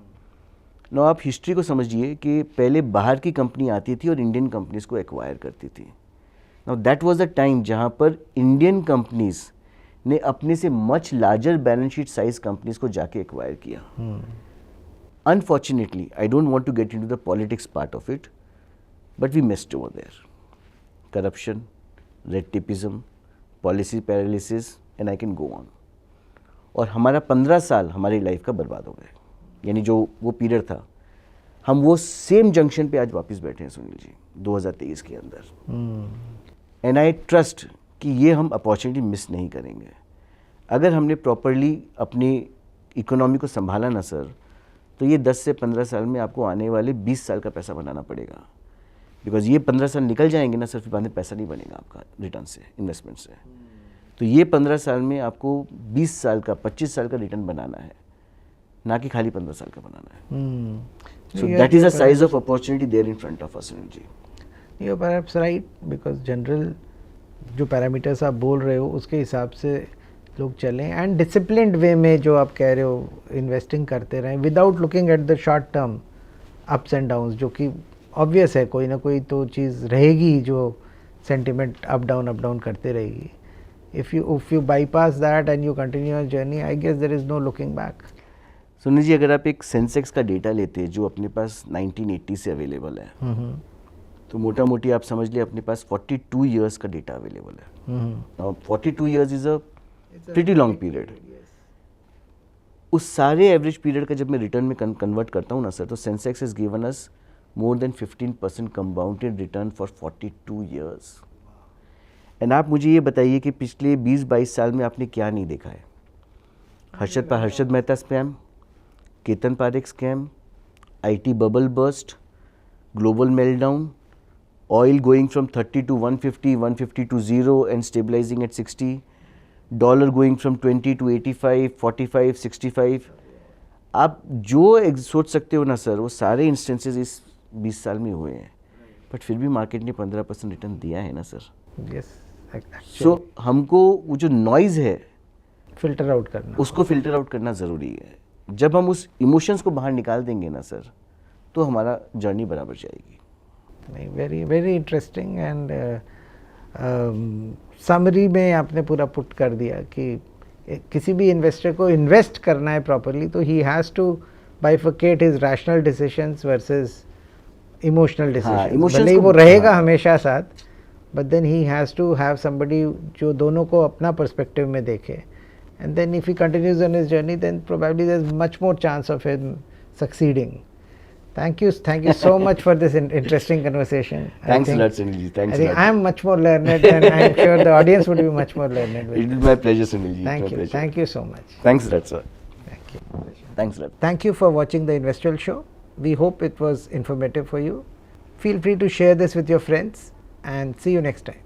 ना आप हिस्ट्री को समझिए कि पहले बाहर की कंपनी आती थी और इंडियन कंपनीज को एक्वायर करती थी। Now that was the time जहां पर इंडियन कंपनीज ने अपने से much larger balance sheet size companies को जाके एक्वायर किया। Unfortunately, I don't want to get into the politics part of it, but we missed over there. Corruption, red tapeism, policy paralysis, and I can go on. और हमारा 15 साल हमारी लाइफ का बर्बाद हो गए, यानी जो वो पीरियड था, हम वो सेम जंक्शन पे आज वापस बैठे हैं सुनील जी 2023 के अंदर। एंड आई ट्रस्ट कि ये हम अपॉर्चुनिटी मिस नहीं करेंगे। अगर हमने प्रॉपरली अपनी इकोनॉमी को संभाला ना सर, तो ये 10 से 15 साल में आपको आने वाले 20 साल का पैसा बनाना पड़ेगा। बिकॉज ये 15 साल निकल जाएंगे ना सर, फिर बाद में पैसा नहीं बनेगा आपका रिटर्न से, इन्वेस्टमेंट से। तो ये 15 साल में आपको 20 साल का 25 साल का रिटर्न बनाना है, ना कि खाली 15 साल का बनाना है। So that is the size of opportunity there in front of us Sunil ji. You are perhaps right, because general जो पैरामीटर्स आप बोल रहे हो उसके हिसाब से लोग चलें, एंड डिसिप्लिन्ड वे में जो आप कह रहे हो इन्वेस्टिंग करते रहें without looking at the short term ups and downs, जो कि ऑब्वियस है, कोई ना कोई तो चीज़ रहेगी जो सेंटिमेंट अप डाउन करते रहेगी। If you bypass that and you continue your journey, I guess there is no looking back. Sunil ji, अगर आप एक सेंसेक्स का डेटा लेते हैं जो अपने पास 1980 से अवेलेबल है, तो मोटा मोटी आप समझ लिए अपने पास 42 ईयर्स का डेटा अवेलेबल है। 42 years is a pretty long period. उस सारे एवरेज पीरियड का जब मैं रिटर्न में कन्वर्ट करता हूँ ना सर, तो Sensex has given us more than 15% compounded return for 42 years. And आप मुझे ये बताइए कि पिछले 20-22 साल में आपने क्या नहीं देखा है? Harshad Mehta spam, Ketan Parekh scam, IT bubble burst, global meltdown, oil going from 30 to 150, 150 to 0 and stabilizing at 60, dollar going from 20 to 85, 45, 65। आप जो सोच सकते हो ना सर, वो सारे इंस्टेंसेस इस 20 साल में हुए हैं, बट फिर भी मार्केट ने 15% रिटर्न दिया है ना सर। यस, सो हमको वो जो नॉइज़ है फिल्टर आउट करना, उसको फिल्टर आउट करना ज़रूरी है। जब हम उस इमोशंस को बाहर निकाल देंगे ना सर, तो हमारा जर्नी बराबर जाएगी। नहीं, very very interesting and summary में आपने पूरा पुट कर दिया कि किसी भी इन्वेस्टर को इन्वेस्ट करना है प्रॉपरली, तो he has to bifurcate his rational decisions versus emotional decisions. भले ही वो रहेगा हमेशा साथ, but then he has to have somebody जो दोनों को अपना पर्सपेक्टिव में देखे, and then if he continues on his journey, then probably there's much more chance of him succeeding. Thank you so much for this interesting conversation. Thanks a lot, Sunil ji. Thanks a lot. I am much more learned, and I'm sure the audience would be much more learned. It is my pleasure, Sunil ji. Thank you. Thank you so much. Thanks a lot, sir. Thank you. Thanks a lot. Thank you for watching the Investual Show. We hope it was informative for you. Feel free to share this with your friends, and see you next time.